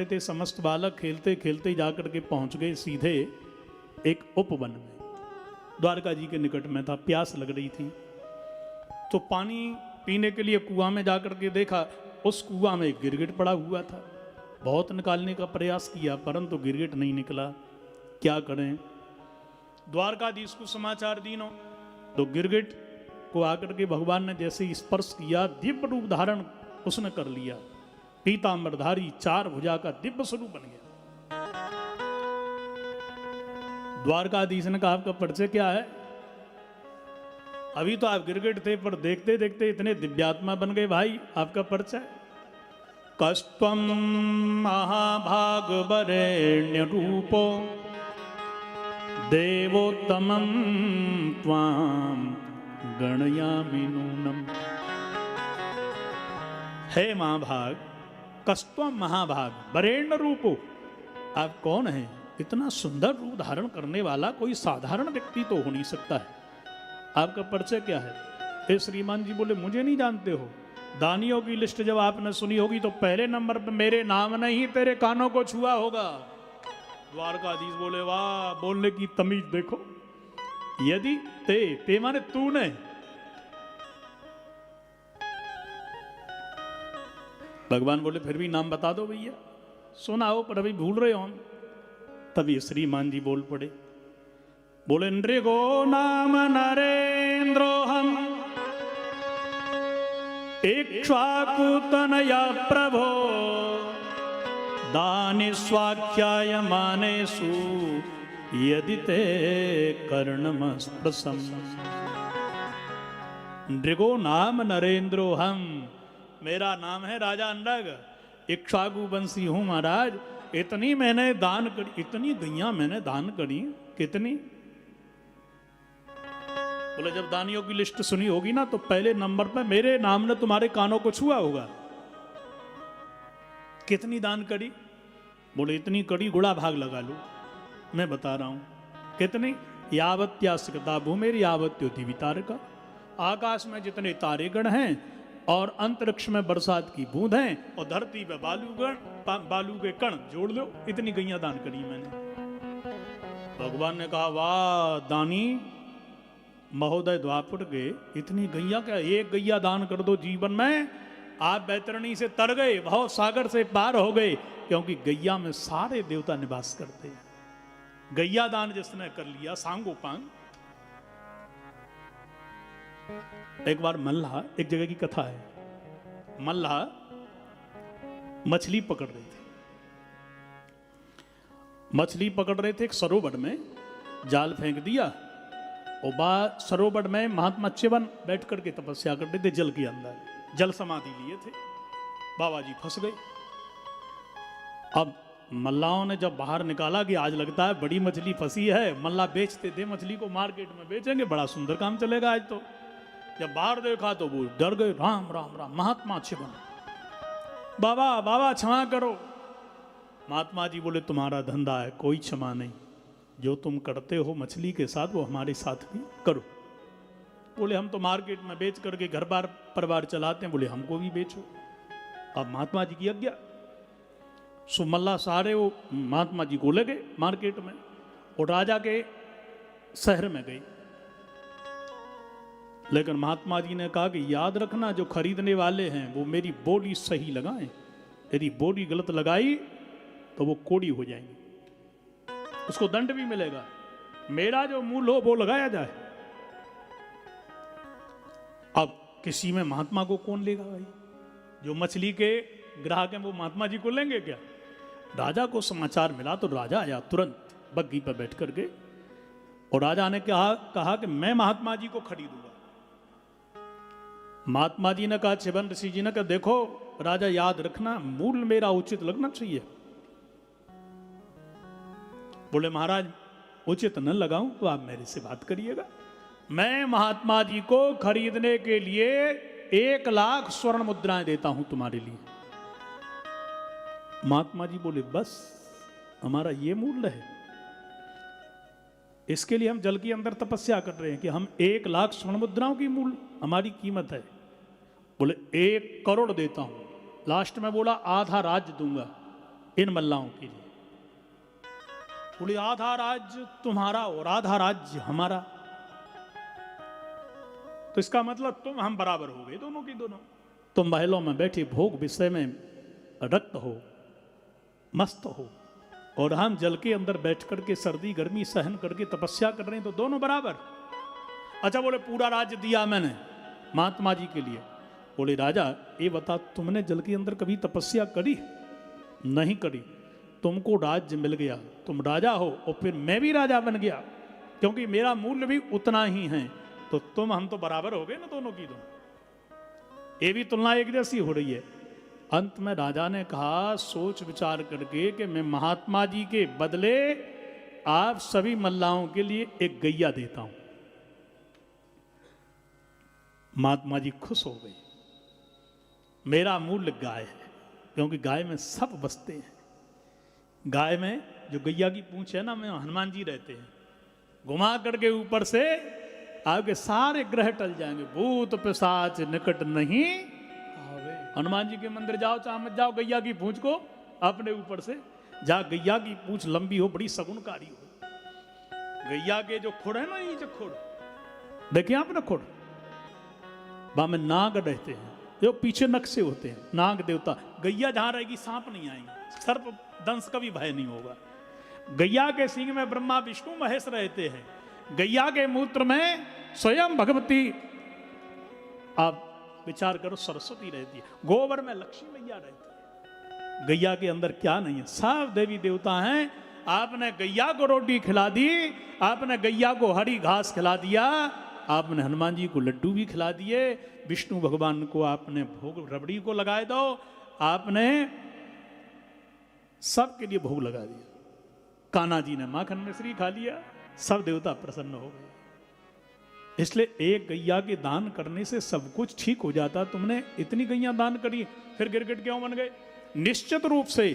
थे समस्त बालक खेलते खेलते जाकर के पहुंच गए सीधे एक उपवन में। द्वारका जी के निकट में था, प्यास लग रही थी तो पानी पीने के लिए कुआं में जाकर के देखा, उस कुआं में एक गिरगिट पड़ा हुआ था। बहुत निकालने का प्रयास किया परंतु गिरगिट नहीं निकला। क्या करें? द्वारकाधीश को समाचार दीनो तो गिरगिट को आकर के भगवान ने जैसे ही स्पर्श किया, दिव्य रूप धारण उसने कर लिया। पीतांबरधारी 4 भुजा का दिव्य स्वरूप बन गया। द्वारकाधीश ने कहा, आपका परिचय क्या है? अभी तो आप गिरगिट थे पर देखते देखते इतने दिव्यात्मा बन गए भाई, आपका परिचय? कस्त्वं महाभाग वरेण्य रूपो देवोत्तमं त्वां गणयामि नूनम्। हे महाभाग, कस्त्वं महाभाग वरेण्य रूपो, आप कौन हैं? इतना सुंदर रूप धारण करने वाला कोई साधारण व्यक्ति तो हो नहीं सकता है। आपका परिचय क्या है? हे श्रीमान जी बोले, मुझे नहीं जानते हो? दानियों की लिस्ट जब आपने सुनी होगी तो पहले नंबर पर मेरे नाम ने ही तेरे कानों को छुआ होगा। द्वारकाधीश बोले, वाह, बोलने की तमीज देखो। यदि ते माने तूने, भगवान बोले फिर भी नाम बता दो भैया, सुना हो पर अभी भूल रहे हो हम। तभी श्रीमान जी बोल पड़े, बोले, नृगो नाम नरेंद्रो हम इक्ष्वाकुतनया प्रभो दानि स्वाख्याय मानेषु यदि ते कर्णमस्पृशम्। नृगो नाम नरेंद्रो हम, मेरा नाम है राजा नृग, इक्ष्वाकु वंशी हूं महाराज। इतनी मैंने दान करी, इतनी गैया मैंने दान करी। कितनी? बोले, जब दानियों की लिस्ट सुनी होगी ना तो पहले नंबर पर मेरे नाम ने तुम्हारे कानों को छुआ होगा। कितनी दान करी? बोले, इतनी कड़ी गुड़ा भाग लगा लो। मैं बता रहा हूं कितनी। यावत्यास्कृता भूमिर यावत्योति वितारका, आकाश में जितने तारेगण हैं और अंतरिक्ष में बरसात की बूंद हैं और धरती पे बालू के कण जोड़ लो, इतनी गैया दान करी मैंने। भगवान ने कहा, वाह दानी महोदय, द्वापर के इतनी गैया क्या? एक गैया दान कर दो जीवन में, आप बैतरणी से तर गए, भाव सागर से पार हो गए, क्योंकि गैया में सारे देवता निवास करते हैं। गैया दान जिसने कर लिया सांगोपांग। एक बार मल्लाह, एक जगह की कथा है, मल्लाह मछली पकड़ रहे थे। मछली पकड़ रहे थे एक सरोवर में, जाल फेंक दिया और सरोवर में महात्मा च्यवन बैठ करके तपस्या करते थे जल के अंदर, जल समाधि लिए थे। बाबा जी फंस गए। अब मल्लाहों ने जब बाहर निकाला कि आज लगता है बड़ी मछली फंसी है, मल्लाह बेचते थे मछली को, मार्केट में बेचेंगे, बड़ा सुंदर काम चलेगा आज तो। जब बाहर देखा तो वो डर गए, राम राम राम, महात्मा च्यवन, बाबा बाबा क्षमा करो। महात्मा जी बोले, तुम्हारा धंधा है, कोई क्षमा नहीं, जो तुम करते हो मछली के साथ वो हमारे साथ भी करो। बोले, हम तो मार्केट में बेच करके घर बार परिवार चलाते हैं। बोले, हमको भी बेचो। अब महात्मा जी की आज्ञा। सो मल्ला सारे वो महात्मा जी को ले गए मार्केट में और राजा के शहर में गए। लेकिन महात्मा जी ने कहा कि याद रखना, जो खरीदने वाले हैं वो मेरी बोली सही लगाएं, यदि बोली गलत लगाई तो वो कोड़ी हो जाएंगी, उसको दंड भी मिलेगा। मेरा जो मूल हो वो लगाया जाए। अब किसी में महात्मा को कौन लेगा भाई? जो मछली के ग्राहक हैं वो महात्मा जी को लेंगे क्या? राजा को समाचार मिला तो राजा आया तुरंत बग्घी पर बैठ करके, और राजा ने कहा कि मैं महात्मा जी को खरीदूंगा। महात्मा जी ने कहा, च्यवन ऋषि जी ने कहा, देखो राजा याद रखना, मूल मेरा उचित लगना चाहिए। बोले, महाराज उचित न लगाऊं तो आप मेरे से बात करिएगा। मैं महात्मा जी को खरीदने के लिए 1 लाख स्वर्ण मुद्राएं देता हूं तुम्हारे लिए। महात्मा जी बोले, बस हमारा ये मूल्य है, इसके लिए हम जल के अंदर तपस्या कर रहे हैं कि हम 1 लाख स्वर्ण मुद्राओं की मूल्य हमारी कीमत है। बोले, 1 करोड़ देता हूं। लास्ट में बोला, आधा राज्य दूंगा। इन मल्लाहों के लिए। बोले आधा राज्य तुम्हारा और आधा राज्य हमारा, तो इसका मतलब तुम हम बराबर हो गए दोनों की दोनों। तुम महलों में बैठे भोग विषय में रक्त हो, मस्त हो, और हम जल के अंदर बैठ करके सर्दी गर्मी सहन करके तपस्या कर रहे हैं, तो दोनों बराबर। अच्छा, बोले पूरा राज्य दिया मैंने महात्मा जी के लिए। बोले राजा ये बता, तुमने जल के अंदर कभी तपस्या करी? नहीं करी। तुमको राज्य मिल गया, तुम राजा हो, और फिर मैं भी राजा बन गया, क्योंकि मेरा मूल्य भी उतना ही है, तो तुम हम तो बराबर हो गए ना दोनों की दोनों। ये भी तुलना एक जैसी हो रही है। अंत में राजा ने कहा सोच विचार करके कि मैं महात्मा जी के बदले आप सभी मल्लाहों के लिए एक गैया देता हूं। महात्मा जी खुश हो गए। मेरा मूल्य गाय है, क्योंकि गाय में सब बसते हैं। गाय में जो गैया की पूंछ है ना, में हनुमान जी रहते हैं। घुमा करके ऊपर से आपके सारे ग्रह टल जाएंगे, भूत पिशाच निकट नहीं आवे। हनुमान जी के मंदिर जाओ चाहे मत जाओ, गैया की पूंछ को अपने ऊपर से, जहां गैया की पूंछ लंबी हो, बड़ी सगुनकारी हो। गैया के जो खुड़ है ना, ये जो खुड़ देखिए आपने, खुड़ वहां में नाग रहते हैं, जो पीछे नक्शे होते हैं, नाग देवता। गैया जहां रहेगी सांप नहीं आएंगे, सर्प दंश का भी भय नहीं होगा। गैया के सींग में ब्रह्मा विष्णु महेश रहते हैं। गैया के मूत्र में स्वयं भगवती, आप विचार करो, सरस्वती रहती है। गोबर में लक्ष्मी मैया रहती है। गैया के अंदर क्या नहीं है, सब देवी देवता हैं। आपने गैया को रोटी खिला दी, आपने गैया को हरी घास खिला दिया, आपने हनुमान जी को लड्डू भी खिला दिए, विष्णु भगवान को आपने भोग रबड़ी को लगाए दो, आपने सबके लिए भोग लगा दिया। कान्हा जी ने माखन मिश्री खा लिया, सब देवता प्रसन्न हो गए। इसलिए एक गैया के दान करने से सब कुछ ठीक हो जाता। तुमने इतनी गैया दान करी, फिर गिरगिट क्यों बन गए? निश्चित रूप से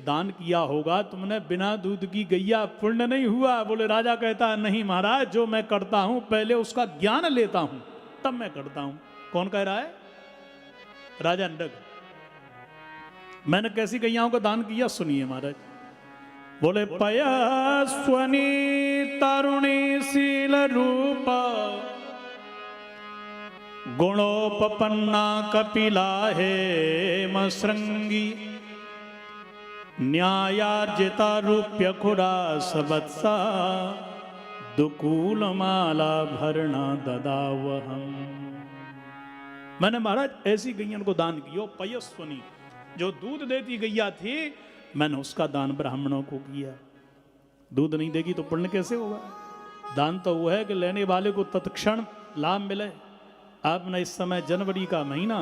दान किया होगा तुमने, बिना दूध की गैया पुण्य नहीं हुआ। बोले राजा कहता है नहीं महाराज, जो मैं करता हूं पहले उसका ज्ञान लेता हूं तब मैं करता हूं। कौन कह रहा है? राजा नंदक। मैंने कैसी गैयाओं का दान किया सुनिए महाराज। बोले पयस्वनी तरुणी शील रूप गुणोपपन्ना कपिला हे मसृंगी न्यायार्जिता रूप्य खुरा सबत्सा दुकूल माला भरना ददावहम। मैंने महाराज ऐसी गैया को दान किया। पयस्वनी जो दूध देती गैया थी, मैंने उसका दान ब्राह्मणों को किया। दूध नहीं देगी तो पुण्य कैसे होगा? दान तो वो है कि लेने वाले को तत्क्षण लाभ मिले। आपने इस समय जनवरी का महीना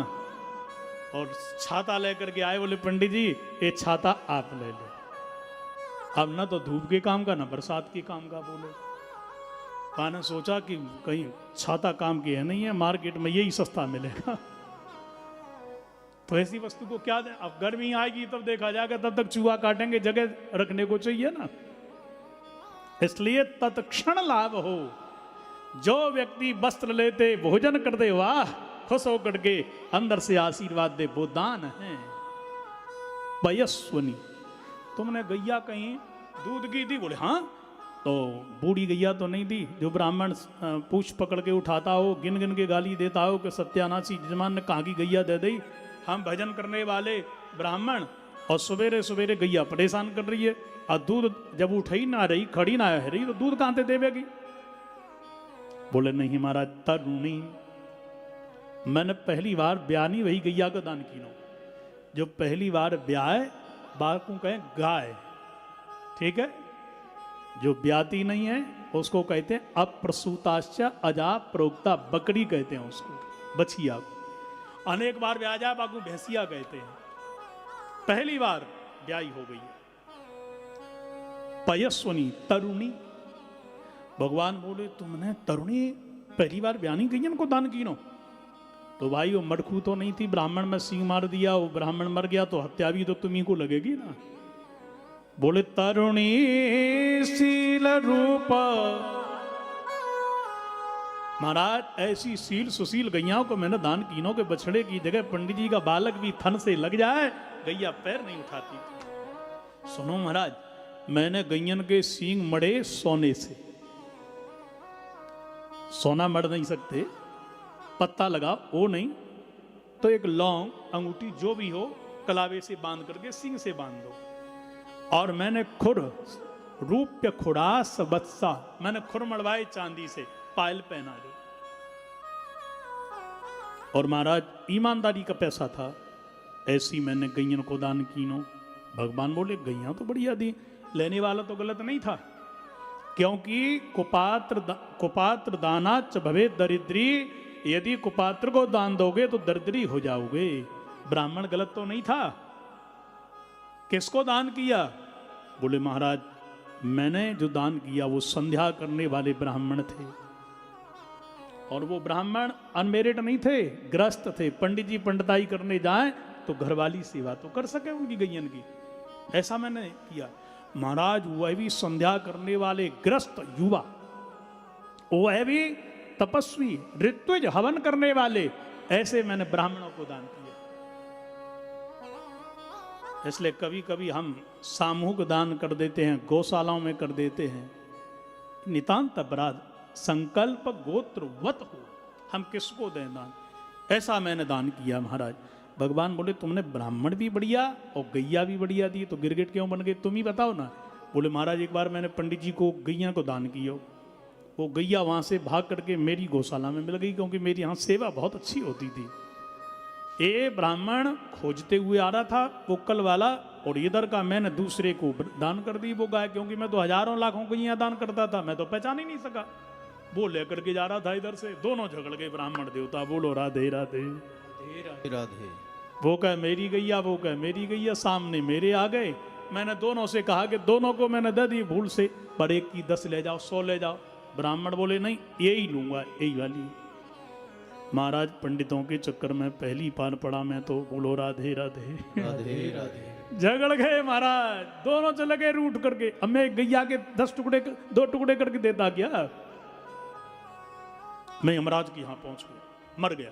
और छाता लेकर के आए, बोले पंडित जी ये छाता आप ले लो। अब ना तो धूप के काम का ना बरसात के काम का। बोले मैंने सोचा कि कहीं छाता काम की है नहीं है, मार्केट में यही सस्ता मिलेगा, तो ऐसी वस्तु को क्या दें? अब गर्मी आएगी तब देखा जाएगा, तब तक चूहा काटेंगे, जगह रखने को चाहिए ना। इसलिए तत्क्षण लाभ हो। जो व्यक्ति वस्त्र लेते भोजन कर दे, वाह, खुश होकर के अंदर से आशीर्वाद दे, वो दान है। पयस्वनी तुमने गैया कहीं दूध की थी? बोले हाँ। तो बूढ़ी गैया तो नहीं थी, जो ब्राह्मण पूछ पकड़ के उठाता हो, गिन गिन के गाली देता हो कि सत्यानाशी जजमान ने कहाँ की गैया दे दी। हम भजन करने वाले ब्राह्मण, और सवेरे सवेरे गैया परेशान कर रही है, और दूध जब उठाई ना रही, खड़ी ना रही, तो दूध कहां से देवेगी? बोले नहीं महाराज, तरुणी मैंने पहली बार ब्यानी वही गैया का दान की। जो पहली बार ब्याह बार को कहें गाय, ठीक है? जो ब्याती नहीं है उसको कहते हैं अप्रसूताश्च अजा प्रोक्ता, बकरी कहते हैं उसको, बछिया को। अनेक बार ब्याह जाए बाकू भैंसिया कहते हैं। पहली बार ब्याई हो गई। पयस्वनी तरुणी, भगवान बोले तुमने तरुणी पहली बार ब्यानी गैयन को दान की नो? तो भाई वो मड़खू तो नहीं थी, ब्राह्मण में सिंह मार दिया, वो ब्राह्मण मर गया तो हत्या भी तो तुम्ही को लगेगी ना। बोले तरुणी शील रूप, महाराज ऐसी शील सुशील गैयाओं को मैंने दान कीनों के बछड़े की जगह पंडित जी का बालक भी थन से लग जाए, गैया पैर नहीं उठाती थी। सुनो महाराज, मैंने गैयन के सींग मड़े सोने से। सोना मड़ नहीं सकते, पत्ता लगा वो नहीं, तो एक लौंग अंगूठी जो भी हो कलावे से बांध करके सींग से बांध दो। और मैंने खुर रूप्य खुड़ास बत्सा, मैंने खुर मड़वाए चांदी से, पायल पहना दे। और महाराज ईमानदारी का पैसा था, ऐसी मैंने गैयन को दान कीनो। भगवान बोले गैया तो बढ़िया दी, लेने वाला तो गलत नहीं था, क्योंकि कुपात्र दानाच भवे दरिद्री, यदि कुपात्र को दान दोगे तो दरिद्री हो जाओगे। ब्राह्मण गलत तो नहीं था। किसको दान किया? बोले महाराज मैंने जो दान किया वो संध्या करने वाले ब्राह्मण थे, और वो ब्राह्मण अनमेरिड नहीं थे, ग्रस्त थे। पंडित जी पंडिताई करने जाएं तो घरवाली सेवा तो कर सके उनकी गैयन की, ऐसा मैंने किया। महाराज वह भी संध्या करने वाले ग्रस्त युवा, वह भी तपस्वी ऋत्विज हवन करने वाले, ऐसे मैंने ब्राह्मणों को दान किया। इसलिए कभी कभी हम सामूहिक दान कर देते हैं, गौशालाओं में कर देते हैं, नितांत अपराध। संकल्प गोत्रवत हो, हम किसको दें दान, ऐसा मैंने दान किया महाराज। भगवान बोले तुमने ब्राह्मण भी बढ़िया और गैया भी बढ़िया दी, तो गिरगिट क्यों बन गए तुम ही बताओ ना। बोले महाराज एक बार मैंने पंडित जी को गैया को दान किया, वो गैया वहाँ से भाग करके मेरी गौशाला में मिल गई, क्योंकि मेरी यहाँ सेवा बहुत अच्छी होती थी। ये ब्राह्मण खोजते हुए आ रहा था वो कल वाला, और इधर का मैंने दूसरे को दान कर दी वो गाय, क्योंकि मैं तो हजारों लाखों गैया दान करता था, मैं तो पहचान ही नहीं सका। वो लेकर के जा रहा था इधर से, दोनों झगड़ गए ब्राह्मण देवता। बोलो राधे राधे राधे राधे। वो कह मेरी गैया, वो कह मेरी गैया, सामने मेरे आ गए। मैंने दोनों से कहा कि दोनों को मैंने दे दी भूल से, पर एक की 10 ले जाओ, 100 ले जाओ। ब्राह्मण बोले नहीं यही लूंगा, यही वाली। महाराज पंडितों के चक्कर में पहली बार पड़ा मैं तो। बोलो राधे राधे राधे राधे। झगड़ गए महाराज, दोनों चले गए रूठ करके। अब मैं गैया के 10 टुकड़े 2 टुकड़े करके देता क्या? मैं यमराज के यहां पहुंच गया, मर गया।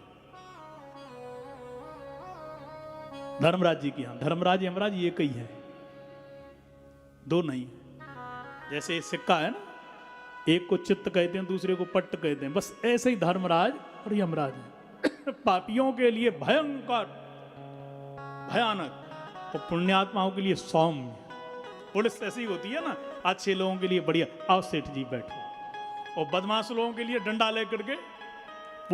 धर्मराज जी के यहां, धर्मराज यमराज एक ही है, दो नहीं। जैसे सिक्का है ना, एक को चित्त कहते हैं, दूसरे को पट्ट कहते हैं, बस ऐसे ही धर्मराज और यमराज है। पापियों के लिए भयंकर भयानक, और पुण्यात्माओं के लिए सौम्य। पुलिस ऐसी होती है ना, अच्छे लोगों के लिए बढ़िया, आओ सेठ जी बैठो, और बदमाश लोगों के लिए डंडा लेकर के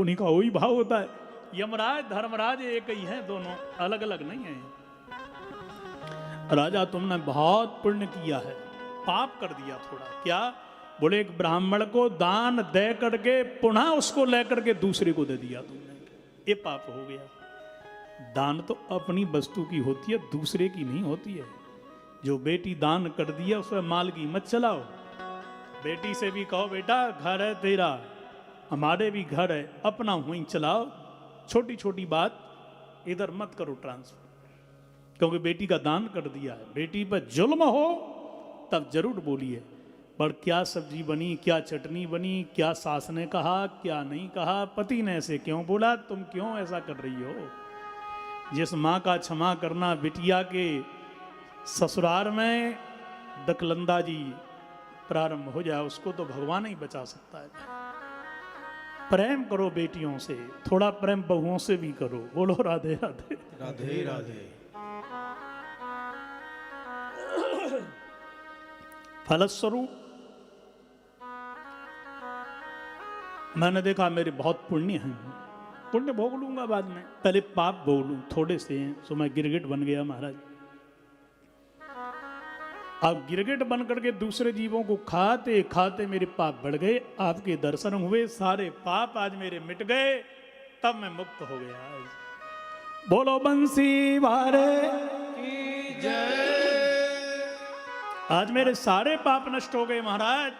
उन्हीं का वही भाव होता है। यमराज धर्मराज एक ही है, दोनों अलग अलग नहीं है। राजा तुमने बहुत पुण्य किया है, पाप कर दिया थोड़ा। क्या? बोले एक ब्राह्मण को दान दे करके पुनः उसको लेकर के दूसरे को दे दिया तुमने, ये पाप हो गया। दान तो अपनी वस्तु की होती है, दूसरे की नहीं होती है। जो बेटी दान कर दिया उसमें माल की मत चलाओ। बेटी से भी कहो बेटा घर है तेरा, हमारे भी घर है, अपना वहीं चलाओ। छोटी छोटी बात इधर मत करो ट्रांसफर, क्योंकि बेटी का दान कर दिया है। बेटी पर जुल्म हो तब जरूर बोलिए, पर क्या सब्जी बनी, क्या चटनी बनी, क्या सास ने कहा, क्या नहीं कहा, पति ने ऐसे क्यों बोला, तुम क्यों ऐसा कर रही हो। जिस माँ का क्षमा करना बिटिया के ससुराल में दखलंदाजी प्रारंभ हो जाए, उसको तो भगवान ही बचा सकता है। प्रेम करो बेटियों से, थोड़ा प्रेम बहुओं से भी करो। बोलो राधे राधे राधे राधे। फलस्वरूप मैंने देखा मेरे बहुत पुण्य हैं, पुण्य भोग लूंगा बाद में, पहले पाप भोग लूं, थोड़े से हैं। सो मैं गिरगिट बन गया महाराज। अब गिरगिट बन करके दूसरे जीवों को खाते खाते मेरे पाप बढ़ गए। आपके दर्शन हुए, सारे पाप आज मेरे मिट गए, तब मैं मुक्त हो गया। बोलो बंसी वारे की जय। आज मेरे सारे पाप नष्ट हो गए महाराज।